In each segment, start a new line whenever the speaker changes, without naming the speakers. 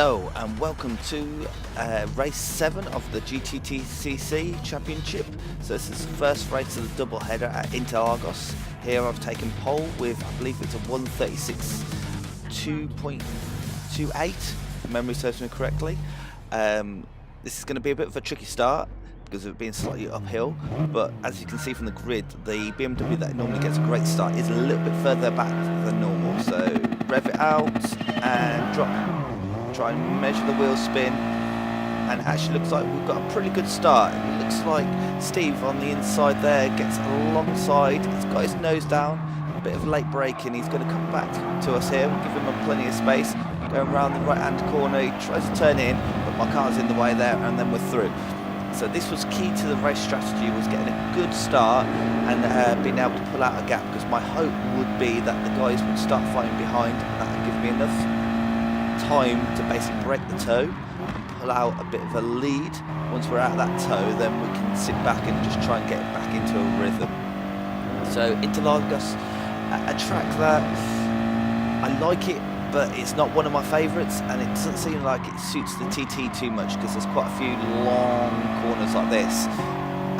Hello and welcome to race 7 of the GTTCC Championship. So this is the first race of the double header at Interlagos. Here I've taken pole with, I believe it's a 136.2.28, if memory serves me correctly. This is going to be a bit of a tricky start because of it being slightly uphill, but as you can see from the grid, the BMW that normally gets a great start is a little bit further back than normal. So rev it out and drop. Try and measure the wheel spin, and it actually looks like we've got a pretty good start. It looks like Steve on the inside there gets alongside. He's got his nose down, a bit of late braking. He's going to come back to us here. We'll give him plenty of space. Going around the right hand corner, he tries to turn in, but my car's in the way there, and then we're through. So this was key to the race strategy, was getting a good start and being able to pull out a gap, because my hope would be that the guys would start fighting behind, and that would give me enough time to basically break the toe and pull out a bit of a lead. Once we're out of that toe, then we can sit back and just try and get back into a rhythm. So Interlagos, a track that I like it, but it's not one of my favourites, and it doesn't seem like it suits the TT too much, because there's quite a few long corners like this,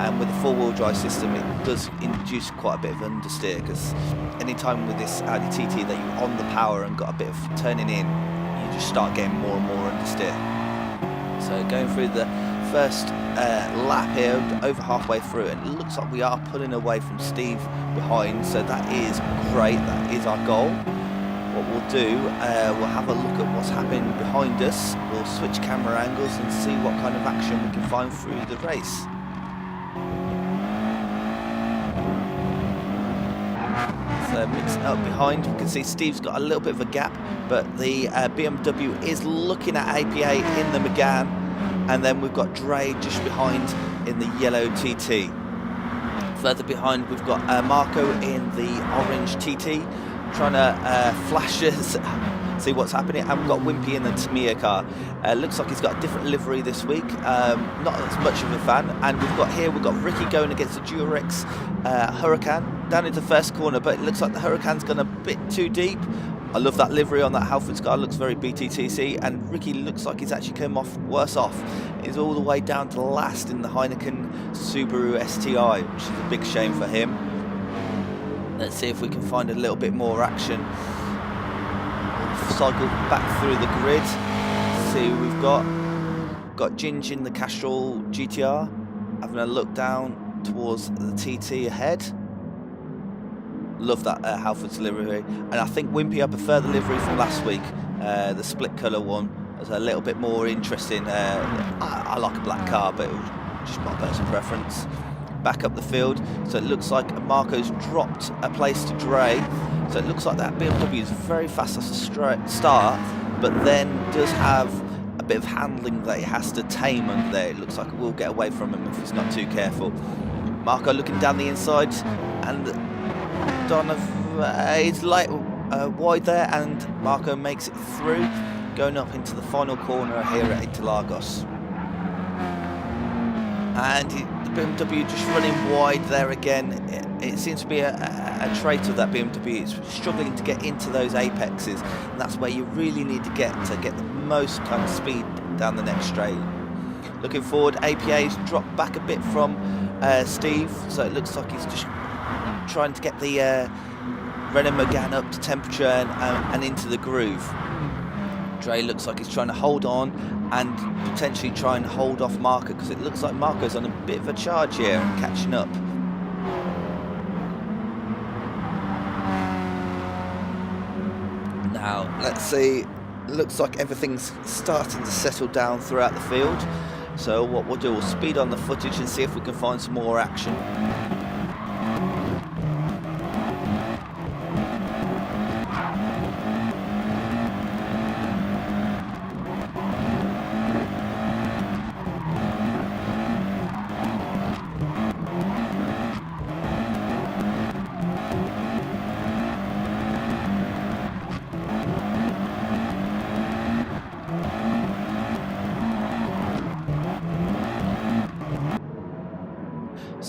and with the four-wheel drive system it does induce quite a bit of understeer, because anytime with this Audi TT that you're on the power and got a bit of turning in, you just start getting more and more understeer. So going through the first lap here, over halfway through, and it looks like we are pulling away from Steve behind, so that is great. That is our goal. What we'll do, we'll have a look at what's happening behind us. We'll switch camera angles and see what kind of action we can find through the race. So mixing up behind, you can see Steve's got a little bit of a gap, but the BMW is looking at APA in the Megane, and then we've got Dre just behind in the yellow TT. Further behind we've got Marco in the orange TT, trying to flash us, see what's happening, and we've got Wimpy in the Tamiya car. Looks like he's got a different livery this week, not as much of a fan. And we've got Ricky going against the Durex Huracan down into the first corner, but it looks like the Huracan's gone a bit too deep. I love that livery on that Halfords car, looks very BTTC, and Ricky looks like he's actually come off worse off. He's all the way down to last in the Heineken Subaru STI, which is a big shame for him. Let's see if we can find a little bit more action. We'll cycle back through the grid. See who we've got. Got Ginge in the Castrol GTR, having a look down towards the TT ahead. Love that Halfords livery, and I think Wimpy, I prefer the livery from last week. The split colour one was a little bit more interesting. I like a black car, but it was just my personal preference. Back up the field, so it looks like Marco's dropped a place to Dre, so it looks like that BMW is very fast off the start, but then does have a bit of handling that he has to tame under there. It looks like it will get away from him if he's not too careful. Marco looking down the inside, and is light wide there, and Marco makes it through, going up into the final corner here at Interlagos. And the BMW just running wide there again. It seems to be a trait of that BMW. It's struggling to get into those apexes, and that's where you really need to get the most kind of speed down the next straight. Looking forward, APA's dropped back a bit from Steve, so it looks like he's just trying to get the Renault Megane up to temperature and into the groove. Dre looks like he's trying to hold on and potentially try and hold off Marco, because it looks like Marco's on a bit of a charge here and catching up. Now let's see, looks like everything's starting to settle down throughout the field, so what we'll do, we'll speed on the footage and see if we can find some more action.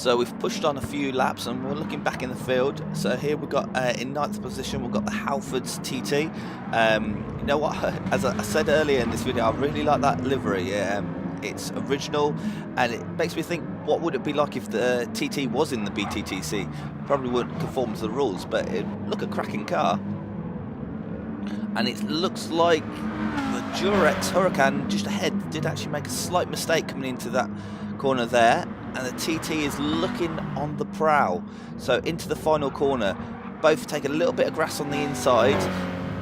So we've pushed on a few laps and we're looking back in the field. So here we've got in 9th position, we've got the Halfords TT. You know what, as I said earlier in this video, I really like that livery. It's original and it makes me think, what would it be like if the TT was in the BTTC? Probably wouldn't conform to the rules, but look, a cracking car. And it looks like the Durex Huracan just ahead did actually make a slight mistake coming into that corner there, and the TT is looking on the prowl. So into the final corner, both take a little bit of grass on the inside,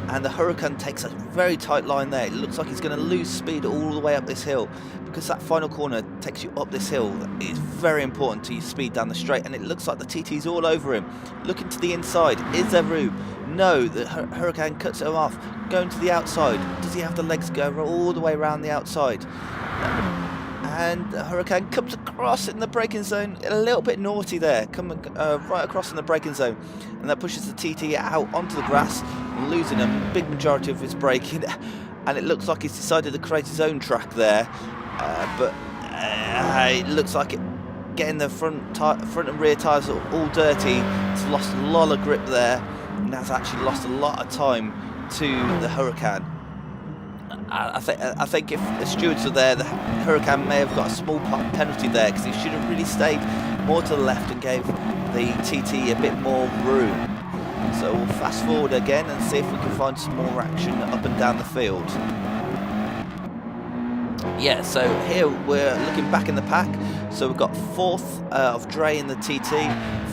and the Huracan takes a very tight line there. It looks like he's going to lose speed all the way up this hill, because that final corner takes you up this hill. It's very important to use speed down the straight, and it looks like the TT's all over him. Looking to the inside, is there room? No, the Huracan cuts him off. Going to the outside, does he have the legs to go all the way around the outside? And the Huracan comes across in the braking zone, a little bit naughty there, coming right across in the braking zone, and that pushes the TT out onto the grass, losing a big majority of his braking. And it looks like he's decided to create his own track there, but it looks like getting the front and rear tyres all dirty. It's lost a lot of grip there, and has actually lost a lot of time to the Huracan. I think if the stewards were there, the Huracan may have got a small penalty there, because he should have really stayed more to the left and gave the TT a bit more room. So we'll fast forward again and see if we can find some more action up and down the field. Yeah, so here we're looking back in the pack. So we've got 4th of Dre in the TT,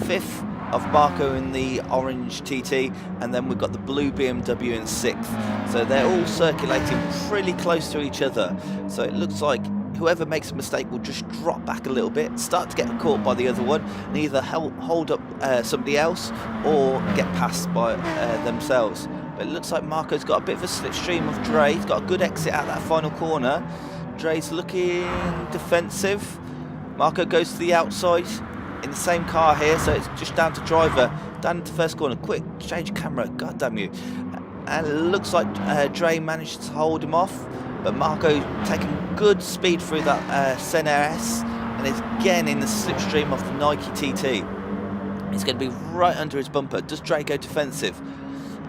5th of Sparco in the orange TT, and then we've got the blue BMW in 6th. So they're all circulating pretty close to each other. So it looks like whoever makes a mistake will just drop back a little bit, start to get caught by the other one, and either hold up somebody else or get passed by themselves. But it looks like Marco's got a bit of a slipstream of Dre. He's got a good exit out that final corner. Dre's looking defensive. Marco goes to the outside in the same car here, so it's just down to driver, down into first corner. Quick, change camera, god damn you. And it looks like Dre managed to hold him off, but Marco taking good speed through that Sen RS, and is again in the slipstream of the Nike TT. He's going to be right under his bumper. Does Dre go defensive?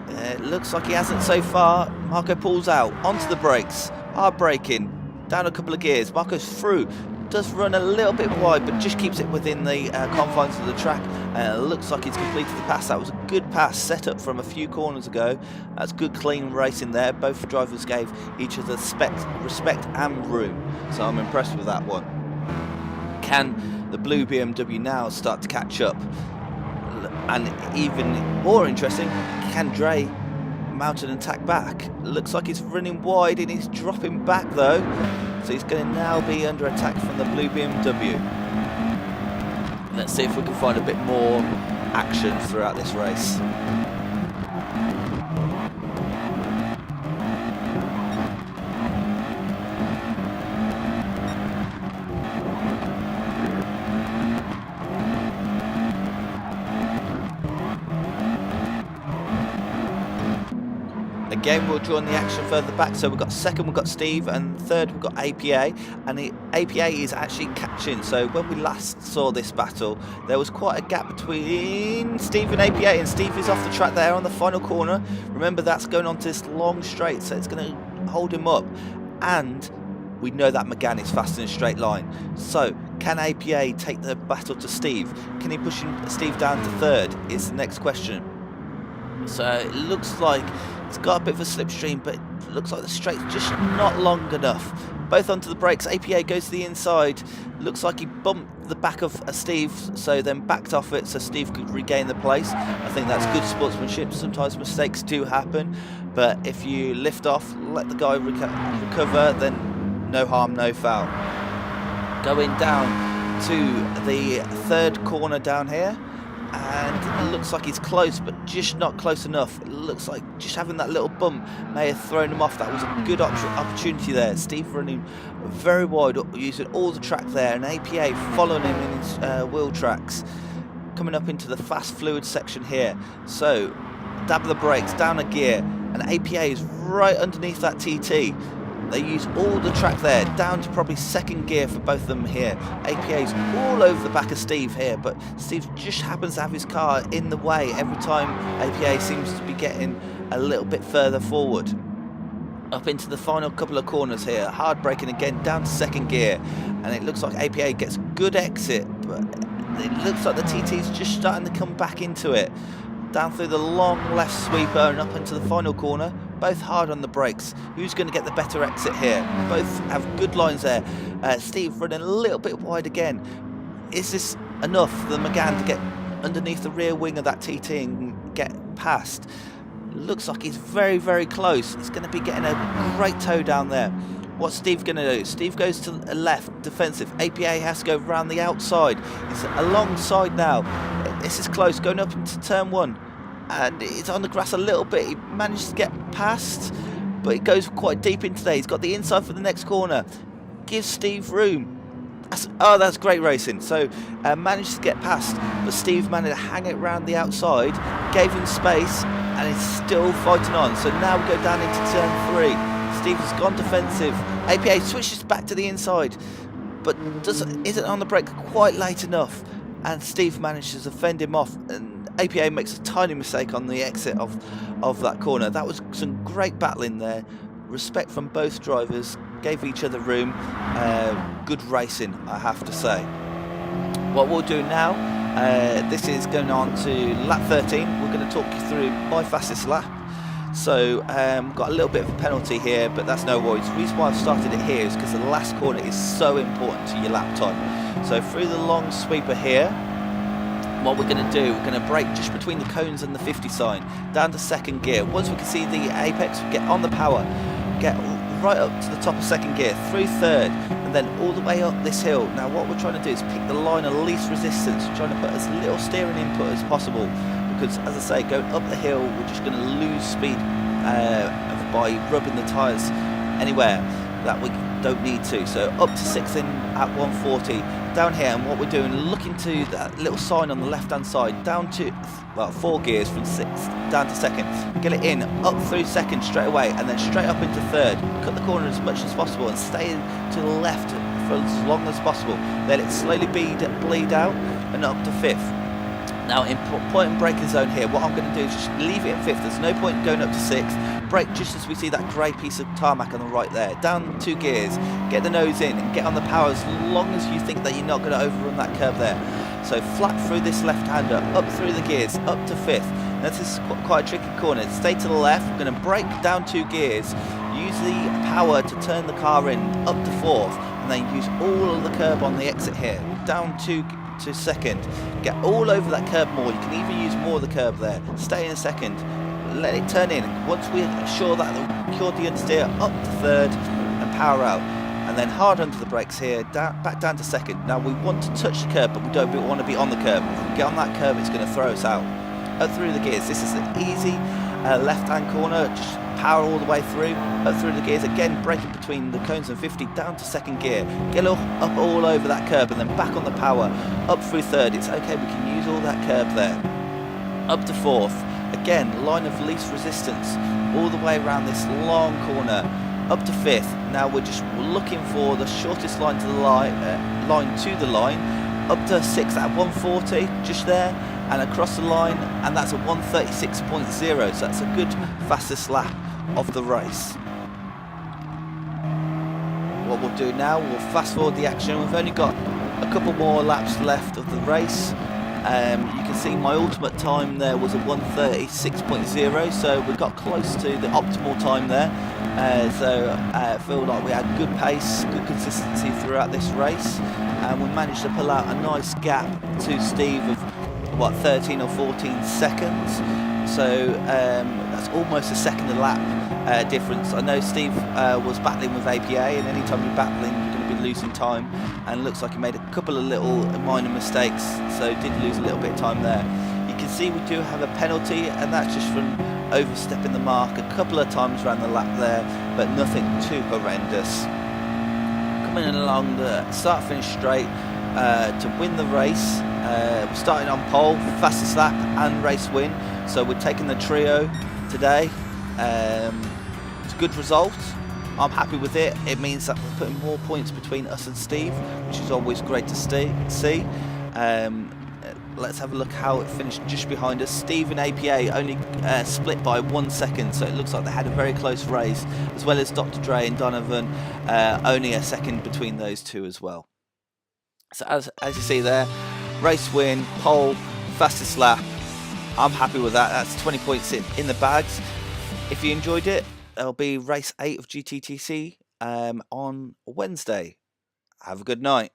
It looks like he hasn't so far. Marco pulls out, onto the brakes, hard braking, down a couple of gears. Marco's through. Does run a little bit wide, but just keeps it within the confines of the track, and it looks like he's completed the pass. That was a good pass set up from a few corners ago. That's good clean racing there. Both drivers gave each other respect and room, so I'm impressed with that one. Can the blue BMW now start to catch up? And even more interesting, can Dre mount an attack back? Looks like he's running wide and he's dropping back though, so he's going to now be under attack from the blue BMW. Let's see if we can find a bit more action throughout this race. Again, we'll join the action further back. So we've got 2nd, we've got Steve, and 3rd, we've got APA, and the APA is actually catching. So when we last saw this battle, there was quite a gap between Steve and APA, and Steve is off the track there on the final corner. Remember, that's going on to this long straight, so it's going to hold him up, and we know that McGann is fast in a straight line. So can APA take the battle to Steve? Can he push Steve down to 3rd is the next question. So it looks like it's got a bit of a slipstream, but it looks like the straight's just not long enough. Both onto the brakes. APA goes to the inside. Looks like he bumped the back of Steve, so then backed off it so Steve could regain the place. I think that's good sportsmanship. Sometimes mistakes do happen, but if you lift off, let the guy recover, then no harm, no foul. Going down to the 3rd corner down here, and it looks like he's close, but just not close enough. It looks like just having that little bump may have thrown him off. That was a good opportunity there. Steve running very wide, using all the track there, and APA following him in his wheel tracks. Coming up into the fast fluid section here. So, dab of the brakes, down a gear, and APA is right underneath that TT. They use all the track there, down to probably second gear for both of them here. APA's all over the back of Steve here, but Steve just happens to have his car in the way every time APA seems to be getting a little bit further forward. Up into the final couple of corners here, hard braking again, down to second gear, and it looks like APA gets good exit, but it looks like the TT's just starting to come back into it. Down through the long left sweeper and up into the final corner, both hard on the brakes. Who's going to get the better exit here? Both have good lines there. Steve running a little bit wide again. Is this enough for the McGann to get underneath the rear wing of that TT and get past? Looks like he's very, very close. He's going to be getting a great toe down there. What's Steve going to do? Steve goes to the left, defensive. APA has to go around the outside. He's alongside now. This is close, going up into turn one. And it's on the grass a little bit. He managed to get past, but it goes quite deep into there. He's got the inside for the next corner. Gives Steve room. That's great racing. So managed to get past, but Steve managed to hang it around the outside, gave him space, and is still fighting on. So now we go down into turn three. Steve has gone defensive. APA switches back to the inside, but isn't on the brake quite late enough, and Steve manages to fend him off, and APA makes a tiny mistake on the exit of that corner. That was some great battling there. Respect from both drivers, gave each other room. Good racing, I have to say. What we'll do now, this is going on to lap 13. We're going to talk you through my fastest lap. So got a little bit of a penalty here, but that's no worries. The reason why I've started it here is because the last corner is so important to your lap time. So through the long sweeper here, what we're going to do, we're going to brake just between the cones and the 50 sign, down to second gear. Once we can see the apex, we get on the power, get right up to the top of second gear, through third, and then all the way up this hill. Now what we're trying to do is pick the line of least resistance, trying to put as little steering input as possible, because as I say, going up the hill, we're just going to lose speed by rubbing the tyres anywhere that we don't need to. So up to 6 in at 140 down here, and what we're doing, looking to that little sign on the left hand side, down to 4 gears from 6th down to 2nd, get it in up through 2nd straight away, and then straight up into 3rd, cut the corner as much as possible and stay to the left for as long as possible, let it slowly bleed out and up to 5th. Now in point and braking zone here, what I'm going to do is just leave it in 5th. There's no point in going up to 6th. Brake just as we see that grey piece of tarmac on the right there. Down 2 gears, get the nose in and get on the power as long as you think that you're not going to overrun that curve there. So flat through this left-hander, up through the gears, up to 5th. Now this is quite a tricky corner. Stay to the left. We're going to brake down 2 gears, use the power to turn the car in up to 4th, and then use all of the curb on the exit here. Down 2 to 2nd, get all over that curb more. You can even use more of the curb there. Stay in 2nd, let it turn in. Once we're sure that the understeer, up to 3rd and power out, and then hard under the brakes here, back down to 2nd. Now we want to touch the curb, but we don't want to be on the curb. If we get on that curb, it's going to throw us out. Up through the gears. This is an easy left-hand corner. Just power all the way through, up through the gears, again braking between the cones and 50, down to 2nd gear, get up all over that curb, and then back on the power, up through 3rd. It's okay, we can use all that curb there. Up to 4th, again, line of least resistance, all the way around this long corner, up to 5th. Now we're just looking for the shortest line to the line, up to 6th at 140, just there, and across the line, and that's a 136.0, so that's a good fastest lap of the race. What we'll do now, we'll fast forward the action. We've only got a couple more laps left of the race. You can see my ultimate time there was a 136.0, so we got close to the optimal time there. So I feel like we had good pace, good consistency throughout this race, and we managed to pull out a nice gap to Steve of 13 or 14 seconds. So that's almost a second a lap difference. I know Steve was battling with APA, and anytime you're battling, you're going to be losing time, and it looks like he made a couple of little minor mistakes, so did lose a little bit of time there. You can see we do have a penalty, and that's just from overstepping the mark a couple of times around the lap there, but nothing too horrendous. Coming along the start-finish straight to win the race. We're starting on pole, fastest lap and race win, so we're taking the trio today. It's a good result. I'm happy with it. It means that we're putting more points between us and Steve, which is always great to see. Let's have a look how it finished just behind us. Steve and APA only split by 1 second, so it looks like they had a very close race, as well as Dr. Dre and Donovan, only a second between those two as well. So as you see there, race win, pole, fastest lap. I'm happy with that. That's 20 points in the bags. If you enjoyed it, there'll be race 8 of GTTC on Wednesday. Have a good night.